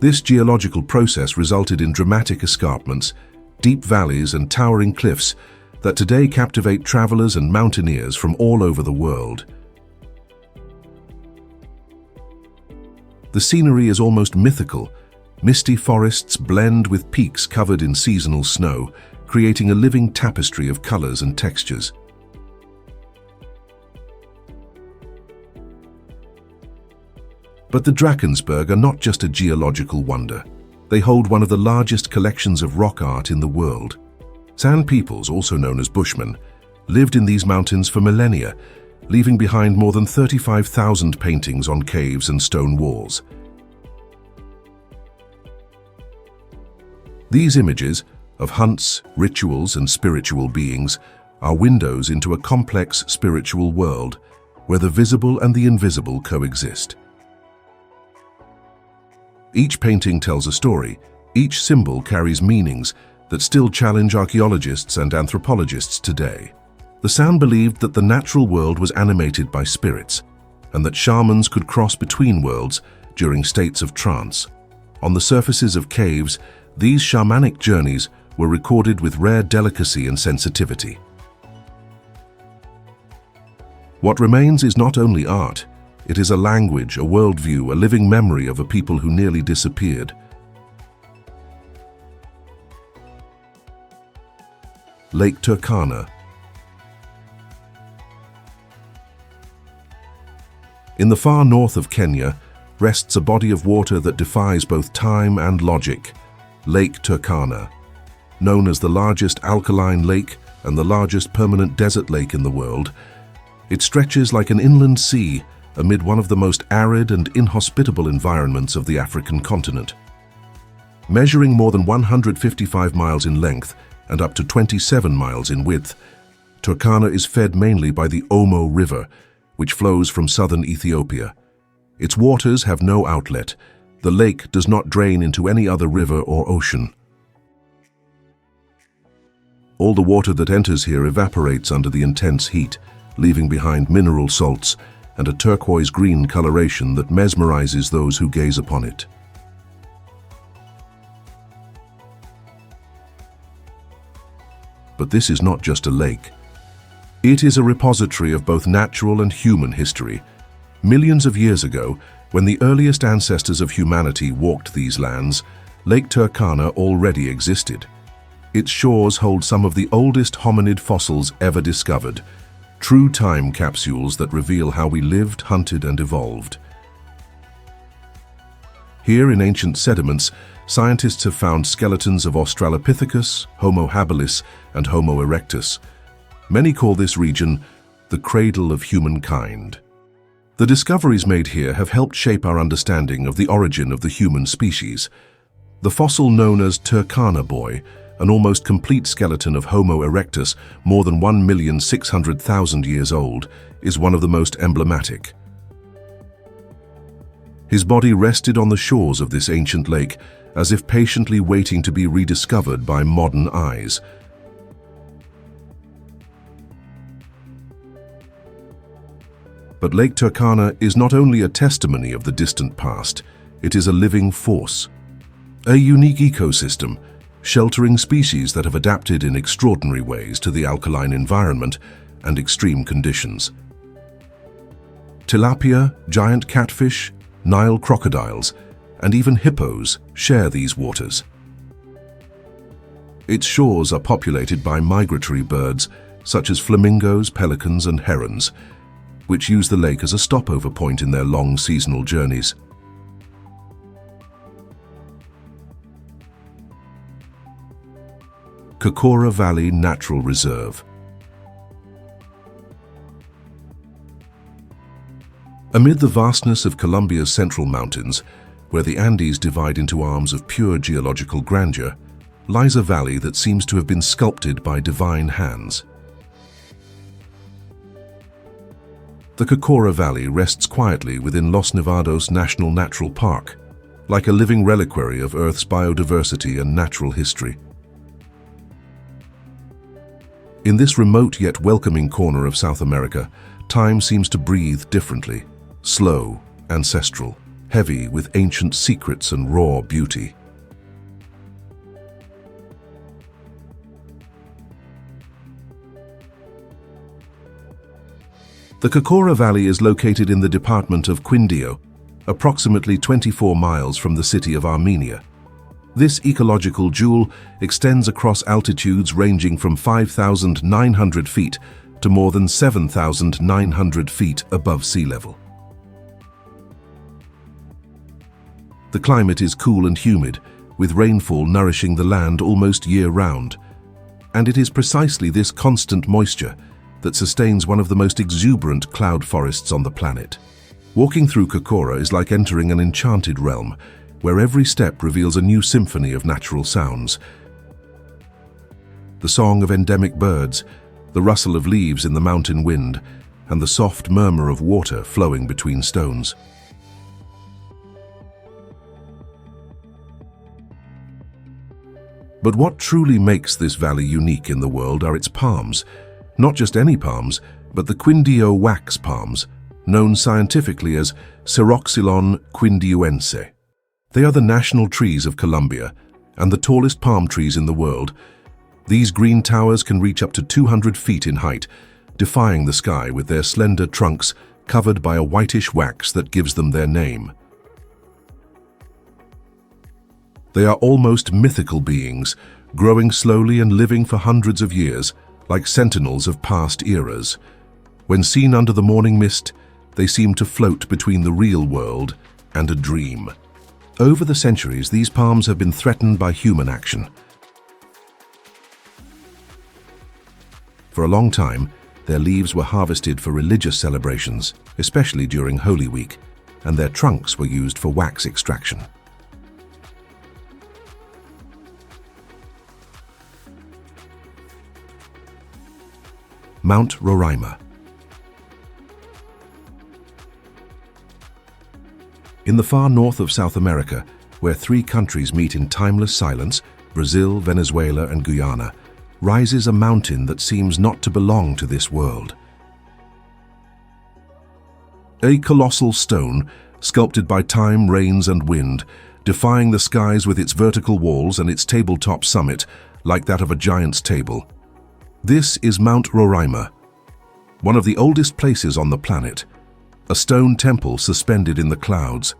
This geological process resulted in dramatic escarpments, deep valleys, and towering cliffs that today captivate travelers and mountaineers from all over the world. The scenery is almost mythical. Misty forests blend with peaks covered in seasonal snow, creating a living tapestry of colors and textures. But the Drakensberg are not just a geological wonder. They hold one of the largest collections of rock art in the world. San peoples, also known as Bushmen, lived in these mountains for millennia, leaving behind more than 35,000 paintings on caves and stone walls. These images of hunts, rituals, and spiritual beings are windows into a complex spiritual world where the visible and the invisible coexist. Each painting tells a story. Each symbol carries meanings that still challenge archaeologists and anthropologists today. The San believed that the natural world was animated by spirits, and that shamans could cross between worlds during states of trance. On the surfaces of caves, these shamanic journeys were recorded with rare delicacy and sensitivity. What remains is not only art, it is a language, a worldview, a living memory of a people who nearly disappeared. Lake Turkana. In the far north of Kenya rests a body of water that defies both time and logic, Lake Turkana. Known as the largest alkaline lake and the largest permanent desert lake in the world, it stretches like an inland sea amid one of the most arid and inhospitable environments of the African continent. Measuring more than 155 miles in length and up to 27 miles in width, Turkana is fed mainly by the Omo River, which flows from southern Ethiopia. Its waters have no outlet. The lake does not drain into any other river or ocean. All the water that enters here evaporates under the intense heat, leaving behind mineral salts and a turquoise-green coloration that mesmerizes those who gaze upon it. But this is not just a lake. It is a repository of both natural and human history. Millions of years ago, when the earliest ancestors of humanity walked these lands, Lake Turkana already existed. Its shores hold some of the oldest hominid fossils ever discovered, true time capsules that reveal how we lived, hunted, and evolved. Here in ancient sediments, scientists have found skeletons of Australopithecus, Homo habilis, and Homo erectus. Many call this region the cradle of humankind. The discoveries made here have helped shape our understanding of the origin of the human species. The fossil known as Turkana boy, an almost complete skeleton of Homo erectus, more than 1,600,000 years old, is one of the most emblematic. His body rested on the shores of this ancient lake, as if patiently waiting to be rediscovered by modern eyes. But Lake Turkana is not only a testimony of the distant past, it is a living force. A unique ecosystem, sheltering species that have adapted in extraordinary ways to the alkaline environment and extreme conditions. Tilapia, giant catfish, Nile crocodiles, and even hippos share these waters. Its shores are populated by migratory birds such as flamingos, pelicans, and herons, which use the lake as a stopover point in their long seasonal journeys. Kokora Valley Natural Reserve. Amid the vastness of Colombia's central mountains, where the Andes divide into arms of pure geological grandeur, lies a valley that seems to have been sculpted by divine hands. The Kokora Valley rests quietly within Los Nevados National Natural Park, like a living reliquary of Earth's biodiversity and natural history. In this remote yet welcoming corner of South America, time seems to breathe differently, slow, ancestral, heavy with ancient secrets and raw beauty. The Kokora Valley is located in the department of Quindío, approximately 24 miles from the city of Armenia. This ecological jewel extends across altitudes ranging from 5,900 feet to more than 7,900 feet above sea level. The climate is cool and humid, with rainfall nourishing the land almost year-round. And it is precisely this constant moisture that sustains one of the most exuberant cloud forests on the planet. Walking through Kokora is like entering an enchanted realm, where every step reveals a new symphony of natural sounds. The song of endemic birds, the rustle of leaves in the mountain wind, and the soft murmur of water flowing between stones. But what truly makes this valley unique in the world are its palms. Not just any palms, but the Quindio wax palms, known scientifically as Ceroxylon quindioense. They are the national trees of Colombia and the tallest palm trees in the world. These green towers can reach up to 200 feet in height, defying the sky with their slender trunks covered by a whitish wax that gives them their name. They are almost mythical beings, growing slowly and living for hundreds of years, like sentinels of past eras. When seen under the morning mist, they seem to float between the real world and a dream. Over the centuries, these palms have been threatened by human action. For a long time, their leaves were harvested for religious celebrations, especially during Holy Week, and their trunks were used for wax extraction. Mount Roraima. In the far north of South America, where three countries meet in timeless silence, Brazil, Venezuela, and Guyana, rises a mountain that seems not to belong to this world. A colossal stone, sculpted by time, rains, and wind, defying the skies with its vertical walls and its tabletop summit, like that of a giant's table. This is Mount Roraima, one of the oldest places on the planet, a stone temple suspended in the clouds.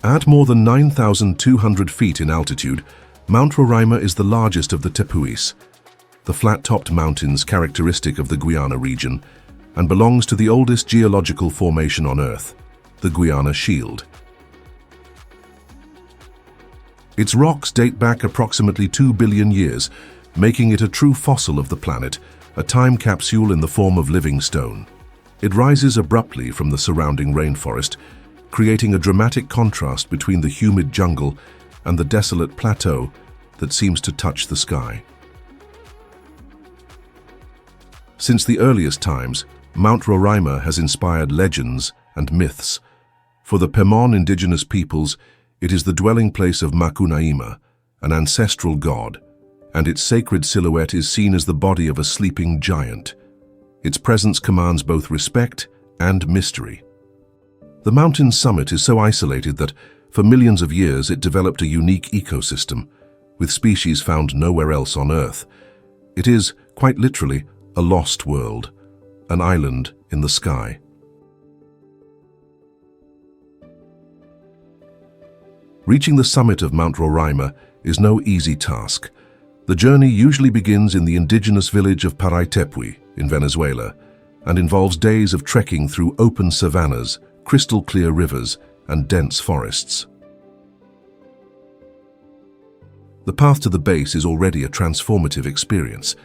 At more than 9,200 feet in altitude, Mount Roraima is the largest of the tepuis, the flat-topped mountains characteristic of the Guyana region, and belongs to the oldest geological formation on Earth, the Guyana Shield. Its rocks date back approximately 2 billion years, making it a true fossil of the planet, a time capsule in the form of living stone. It rises abruptly from the surrounding rainforest, creating a dramatic contrast between the humid jungle and the desolate plateau that seems to touch the sky. Since the earliest times, Mount Roraima has inspired legends and myths. For the Pemon indigenous peoples, it is the dwelling place of Macunaíma, an ancestral god, and its sacred silhouette is seen as the body of a sleeping giant. Its presence commands both respect and mystery. The mountain's summit is so isolated that, for millions of years, it developed a unique ecosystem, with species found nowhere else on Earth. It is, quite literally, a lost world, an island in the sky. Reaching the summit of Mount Roraima is no easy task. The journey usually begins in the indigenous village of Paraitepui in Venezuela and involves days of trekking through open savannas, crystal-clear rivers, and dense forests. The path to the base is already a transformative experience,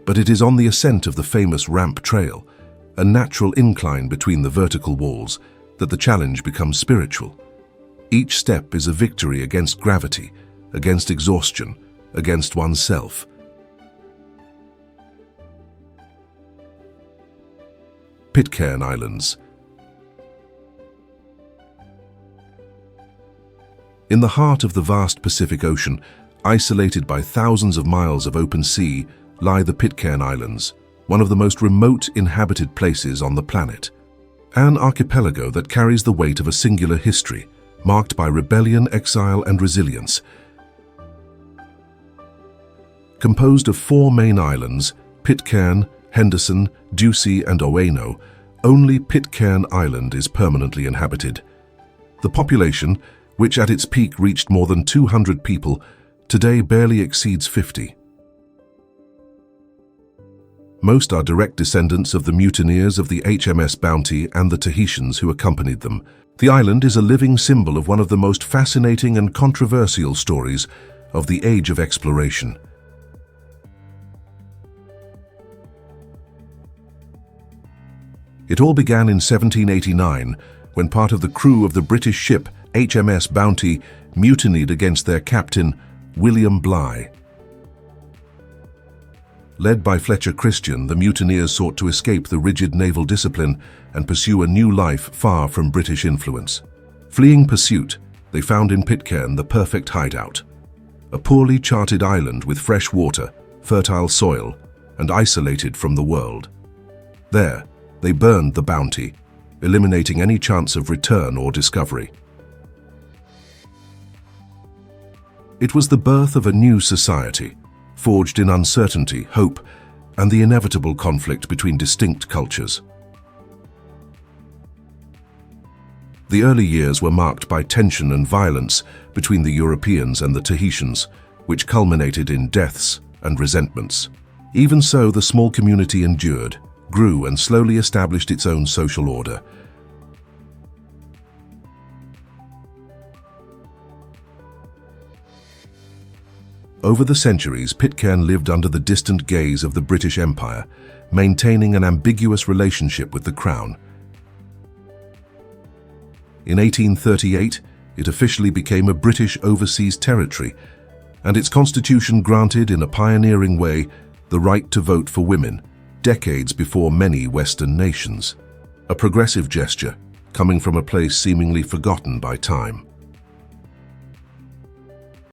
but it is on the ascent of the famous ramp trail, a natural incline between the vertical walls, that the challenge becomes spiritual. Each step is a victory against gravity, against exhaustion, against oneself. Pitcairn Islands. In the heart of the vast Pacific Ocean, isolated by thousands of miles of open sea, lie the Pitcairn Islands, one of the most remote inhabited places on the planet. An archipelago that carries the weight of a singular history, marked by rebellion, exile, and resilience. Composed of 4 main islands, Pitcairn, Henderson, Ducie and Owaino, only Pitcairn Island is permanently inhabited. The population, which at its peak reached more than 200 people, today barely exceeds 50. Most are direct descendants of the mutineers of the HMS Bounty and the Tahitians who accompanied them. The island is a living symbol of one of the most fascinating and controversial stories of the age of exploration. It all began in 1789, when part of the crew of the British ship HMS Bounty mutinied against their captain, William Bligh. Led by Fletcher Christian, the mutineers sought to escape the rigid naval discipline and pursue a new life far from British influence. Fleeing pursuit, they found in Pitcairn the perfect hideout. A poorly charted island with fresh water, fertile soil, and isolated from the world. There, they burned the Bounty, eliminating any chance of return or discovery. It was the birth of a new society, forged in uncertainty, hope, and the inevitable conflict between distinct cultures. The early years were marked by tension and violence between the Europeans and the Tahitians, which culminated in deaths and resentments. Even so, the small community endured, grew, and slowly established its own social order. Over the centuries, Pitcairn lived under the distant gaze of the British Empire, maintaining an ambiguous relationship with the Crown. In 1838, it officially became a British overseas territory, and its constitution granted, in a pioneering way, the right to vote for women, decades before many Western nations. A progressive gesture, coming from a place seemingly forgotten by time.